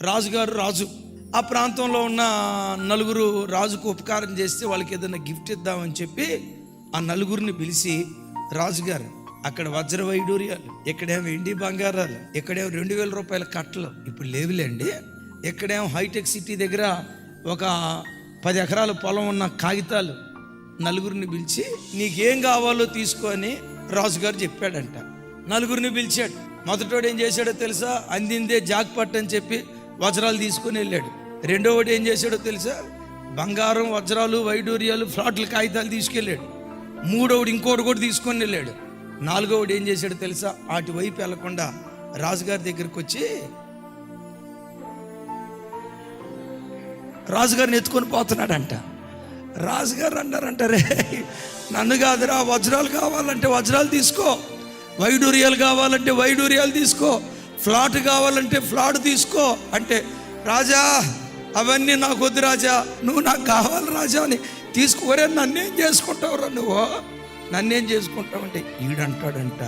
రాజు ఆ ప్రాంతంలో ఉన్న నలుగురు రాజుకు ఉపకారం చేస్తే వాళ్ళకి ఏదైనా గిఫ్ట్ ఇద్దామని చెప్పి ఆ నలుగురిని పిలిచి, రాజుగారు అక్కడ వజ్ర వైడూర్యాలు, ఇక్కడేమో వెండి బంగారాలు, ఇక్కడేమో 2000 రూపాయల కట్టలు ఇప్పుడు లేవులేండి, ఇక్కడేమో హైటెక్ సిటీ దగ్గర ఒక 10 ఎకరాల పొలం ఉన్న కాగితాలు, నలుగురిని పిలిచి నీకేం కావాలో తీసుకో అని రాజుగారు చెప్పాడంట. నలుగురిని పిలిచాడు. మొదటోడు ఏం చేశాడో తెలుసా? అందిందే జాక్పాట్ అని చెప్పి వజ్రాలు తీసుకొని వెళ్ళాడు. రెండోవాడు ఏం చేశాడో తెలుసా? బంగారం, వజ్రాలు, వైడూర్యాలు, ఫ్లాట్లు, కాగితాలు తీసుకెళ్ళాడు. మూడోవాడు ఇంకోటి కూడా తీసుకొని వెళ్ళాడు. నాలుగోవాడు ఏం చేశాడో తెలుసా? అటు వైపు వెళ్లకుండా రాజుగారి దగ్గరికి వచ్చి రాజుగారిని ఎత్తుకొని పోతున్నాడంట. రాజుగారు అన్నారంటారే, నన్ను కాదురా, వజ్రాలు కావాలంటే వజ్రాలు తీసుకో, వైడూర్యాలు కావాలంటే వైడూర్యాలు తీసుకో, ఫ్లాట్ కావాలంటే ఫ్లాట్ తీసుకో అంటే, రాజా అవన్నీ నాకు వద్దు రాజా, నువ్వు నాకు కావాలి రాజా అని తీసుకోరే. నన్నేం చేసుకుంటావురా నువ్వు, నన్నేం చేసుకుంటావు అంటే ఈడంటాడంట,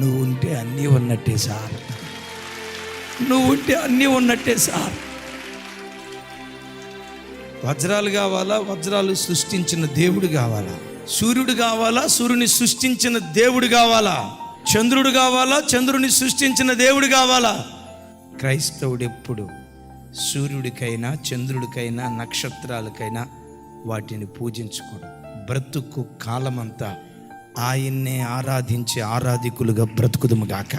నువ్వు ఉంటే అన్నీ ఉన్నట్టే సార్, నువ్వు ఉంటే అన్నీ ఉన్నట్టే సార్. వజ్రాలు కావాలా? వజ్రాలు సృష్టించిన దేవుడు కావాలా? సూర్యుడు కావాలా? సూర్యుని సృష్టించిన దేవుడు కావాలా? చంద్రుడు కావాలా? చంద్రుని సృష్టించిన దేవుడు కావాలా? క్రైస్తవుడు ఎప్పుడు సూర్యుడికైనా, చంద్రుడికైనా, నక్షత్రాలకైనా వాటిని పూజించుకోడు. బ్రతుకు కాలమంతా ఆయన్నే ఆరాధించే ఆరాధికులుగా బ్రతుకుదుము గాక.